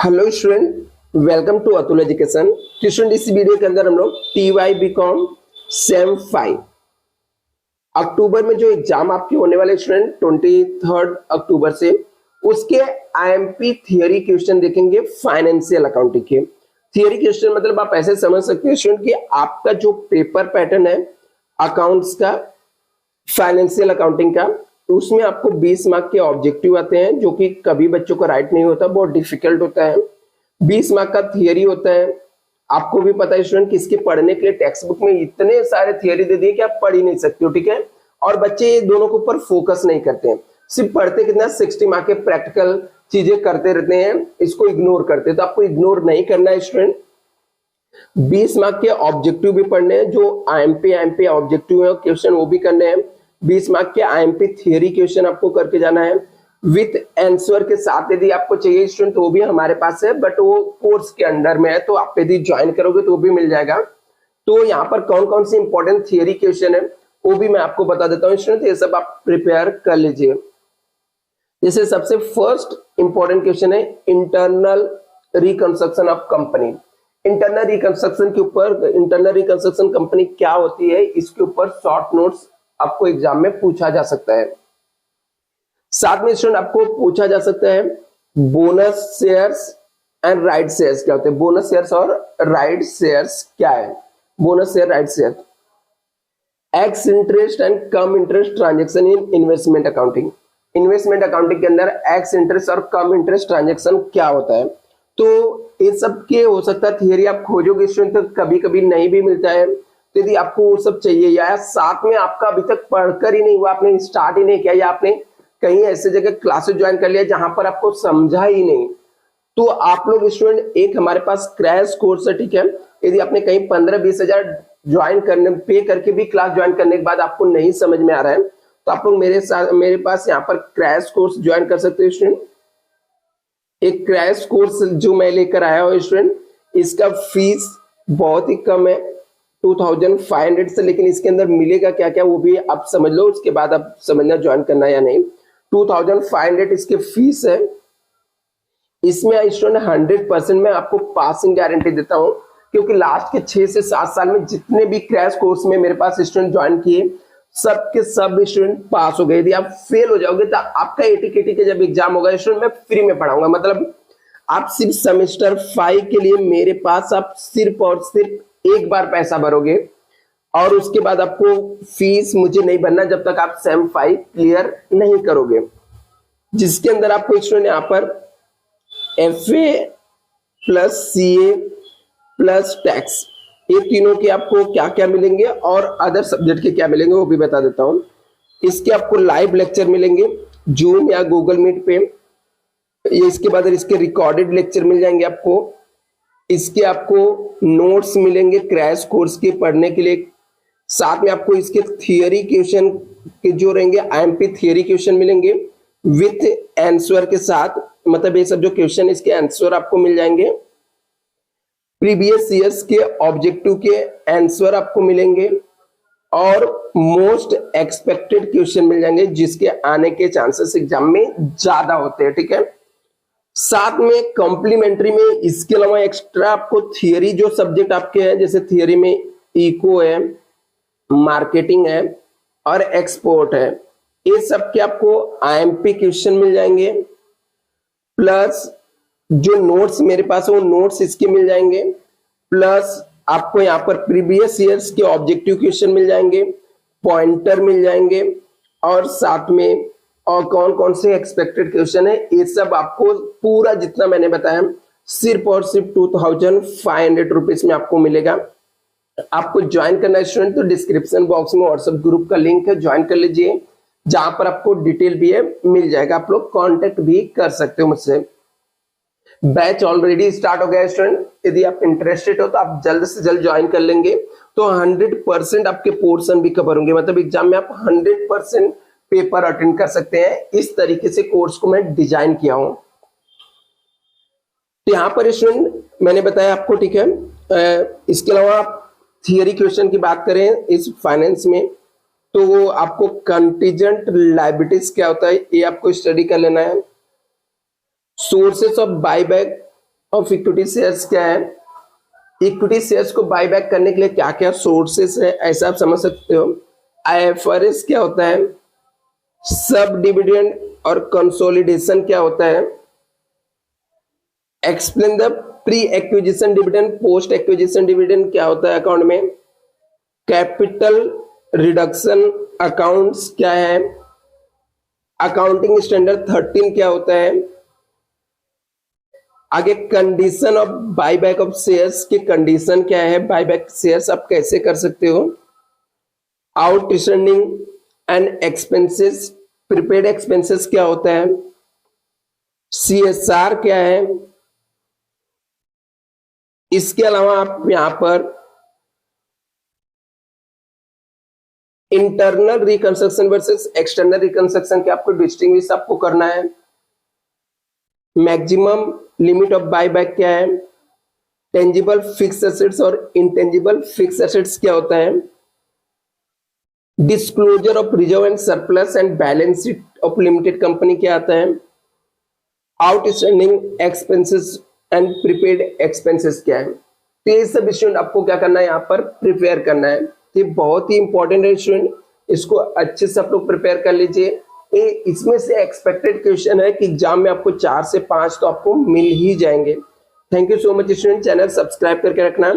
Hello student, welcome to Atul education. Student, इस video के अंदर हम लोग TY BCom सेम 5 अक्टूबर में जो एग्जाम आपके होने वाले स्टूडेंट 23 अक्टूबर से, उसके IMP थियरी क्वेश्चन देखेंगे। फाइनेंशियल अकाउंटिंग के थियरी क्वेश्चन मतलब आप ऐसे समझ सकते हैं स्टूडेंट कि आपका जो पेपर पैटर्न है अकाउंट्स का, फाइनेंशियल अकाउंटिंग का, तो उसमें आपको 20 मार्क के ऑब्जेक्टिव आते हैं जो कि कभी बच्चों को राइट नहीं होता, बहुत डिफिकल्ट होता है। 20 मार्क का थियरी होता है। आपको भी पता है स्टूडेंट कि इसके पढ़ने के लिए टेक्स्ट बुक में इतने सारे थियरी दे दिए कि आप पढ़ ही नहीं सकते हो, ठीक है। और बच्चे ये दोनों के ऊपर फोकस नहीं करते हैं, सिर्फ पढ़ते कितना 60 मार्क के प्रैक्टिकल चीजें करते रहते हैं, इसको इग्नोर करते हैं। तो आपको इग्नोर नहीं करना है स्टूडेंट। 20 मार्क के ऑब्जेक्टिव भी पढ़ने हैं, जो IMP ऑब्जेक्टिव है क्वेश्चन वो भी करने हैं। 20 मार्क के IMP थियरी क्वेश्चन आपको करके जाना है विथ आंसर के साथ। यदि आपको चाहिए स्टूडेंट तो वो भी हमारे पास है, बट वो कोर्स के अंडर में है, तो आप यदि ज्वाइन करोगे तो वो भी मिल जाएगा। तो यहाँ पर कौन कौन सी इंपॉर्टेंट थियरी क्वेश्चन है वो भी मैं आपको बता देता हूँ स्टूडेंट, ये सब आप प्रिपेयर कर लीजिए। जैसे सबसे फर्स्ट इंपॉर्टेंट क्वेश्चन है internal reconstruction of company. Internal reconstruction के ऊपर, इंटरनल रिकंस्ट्रक्शन कंपनी क्या होती है, इसके ऊपर शॉर्ट नोट्स आपको एग्जाम में पूछा जा सकता है। साथ में स्टूडेंट आपको पूछा जा सकता है bonus shares and right shares क्या होते हैं। बोनस शेयर्स और राइट शेयर्स क्या है। Bonus share, right share, x interest and come interest transaction in investment accounting. Investment accounting के अंदर एक्स इंटरेस्ट और कम इंटरेस्ट ट्रांजेक्शन क्या होता है। तो ये सब के हो सकता है थियरी आप खोजोगे स्टूडेंट तो कभी कभी नहीं भी मिलता है। तो यदि आपको वो सब चाहिए या साथ में आपका अभी तक पढ़कर ही नहीं हुआ, आपने स्टार्ट ही नहीं किया, या आपने कहीं ऐसे जगह क्लासेस ज्वाइन कर लिया जहां पर आपको समझा ही नहीं, तो आप लोग स्टूडेंट एक हमारे पास क्रैश कोर्स है, ठीक है। यदि आपने कहीं 15-20 हजार ज्वाइन करने, पे करके भी क्लास ज्वाइन करने के बाद आपको नहीं समझ में आ रहा है, तो आप लोग मेरे पास यहाँ पर क्रैश कोर्स ज्वाइन कर सकते हैं स्टूडेंट। एक क्रैश कोर्स जो मैं लेकर आया हूँ स्टूडेंट, इसका फीस बहुत ही कम है 2500 से, लेकिन इसके अंदर मिलेगा क्या क्या वो भी आप समझ लो, उसके बाद आप समझना ज्वाइन करना या नहीं। 2500 इसके फीस है। इसमें स्टूडेंट 100% मैं आपको पासिंग गारंटी देता हूं, क्योंकि लास्ट के 6 से 7 साल में जितने भी क्रैश कोर्स में मेरे पास स्टूडेंट ज्वाइन किए, सबके सब स्टूडेंट पास हो गए। यदि आप फेल हो जाओगे तो आपका ATKT के जब एग्जाम होगा स्टूडेंट मैं फ्री में पढ़ाऊंगा। मतलब आप सिर्फ सेमेस्टर 5 के लिए मेरे पास आप सिर्फ और सिर्फ एक बार पैसा भरोगे, और उसके बाद आपको फीस मुझे नहीं भरना जब तक आप सेम 5 क्लियर नहीं करोगे, जिसके अंदर आपको स्टूडेंट यहाँ पर FA plus CA plus tax, ये तीनों के आपको क्या क्या मिलेंगे और अदर सब्जेक्ट के क्या मिलेंगे वो भी बता देता हूं। इसके आपको लाइव लेक्चर मिलेंगे जूम या गूगल मीट पे, इसके बाद इसके रिकॉर्डेड लेक्चर मिल जाएंगे आपको। इसके आपको नोट्स मिलेंगे क्रैश कोर्स के पढ़ने के लिए। साथ में आपको इसके थियरी क्वेश्चन के जो रहेंगे IMP थियरी क्वेश्चन मिलेंगे विथ आंसर के साथ, मतलब ये सब जो क्वेश्चन इसके आंसर आपको मिल जाएंगे। प्रीवियस ईयर्स के ऑब्जेक्टिव के आंसर आपको मिलेंगे और मोस्ट एक्सपेक्टेड क्वेश्चन मिल जाएंगे जिसके आने के चांसेस एग्जाम में ज्यादा होते हैं, ठीक है। साथ में कॉम्प्लीमेंट्री में इसके अलावा एक्स्ट्रा आपको थियरी जो सब्जेक्ट आपके हैं, जैसे थियरी में इको है, मार्केटिंग है और एक्सपोर्ट है, ये सब के आपको IMP क्वेश्चन मिल जाएंगे। प्लस जो नोट्स मेरे पास है वो नोट्स इसके मिल जाएंगे। प्लस आपको यहाँ पर प्रीवियस ईयर्स के ऑब्जेक्टिव क्वेश्चन मिल जाएंगे, पॉइंटर मिल जाएंगे, और साथ में और कौन कौन से एक्सपेक्टेड क्वेश्चन है ये सब आपको पूरा जितना मैंने बताया सिर्फ और सिर्फ 2500 रुपीज में आपको मिलेगा। आपको ज्वाइन करना है स्टूडेंट तो डिस्क्रिप्शन बॉक्स में व्हाट्सएप ग्रुप का लिंक है, ज्वाइन कर लीजिए, जहां पर आपको डिटेल भी है मिल जाएगा। आप लोग कांटेक्ट भी कर सकते हो मुझसे। बैच ऑलरेडी स्टार्ट हो गया है स्टूडेंट, यदि आप इंटरेस्टेड हो तो आप जल्द से जल्द ज्वाइन कर लेंगे तो 100% आपके पोर्शन भी कवर होंगे। मतलब एग्जाम में आप 100% पेपर अटेंड कर सकते हैं। इस तरीके से कोर्स को मैं डिजाइन किया हूं। तो यहाँ पर स्टूडेंट मैंने बताया आपको, ठीक है। इसके अलावा आप थियरी क्वेश्चन की बात करें इस फाइनेंस में, तो वो आपको कंटीजेंट लायबिलिटीज क्या होता है ये आपको स्टडी कर लेना है। Sources of buyback of equity shares क्या है, इक्विटी शेयर्स को बाय बैक करने के लिए क्या क्या सोर्सेस है, ऐसा आप समझ सकते हो। आईएफआरएस क्या होता है, सब डिविडेंड और कंसोलिडेशन क्या होता है, explain the pre acquisition dividend, post acquisition dividend क्या होता है अकाउंट में, कैपिटल रिडक्शन अकाउंट्स क्या है, अकाउंटिंग स्टैंडर्ड 13 क्या होता है, आगे condition of buyback of shares की कंडीशन क्या है, बायबैक शेयर्स आप कैसे कर सकते हो, outstanding and expenses, prepaid expenses क्या होता है, सीएसआर क्या है। इसके अलावा आप यहां पर internal reconstruction versus external reconstruction के आपको डिस्टिंग्विश आपको करना है। मैक्सिमम लिमिट ऑफ बायबैक क्या है, टेंजिबल फिक्स एसेट्स और इंटेंजिबल फिक्स एसेट्स क्या होता है, disclosure of reserve and surplus and balance sheet of limited company क्या आता है, outstanding expenses and prepaid expenses क्या है। तो ये सब स्टूडेंट आपको क्या करना है, यहाँ पर प्रिपेयर करना है। ये बहुत ही इंपॉर्टेंट है स्टूडेंट, इसको अच्छे से आप लोग प्रिपेयर कर लीजिए। इसमें से एक्सपेक्टेड क्वेश्चन है कि एग्जाम में आपको 4 से 5 तो आपको मिल ही जाएंगे। Thank you so much student, channel subscribe करके रखना।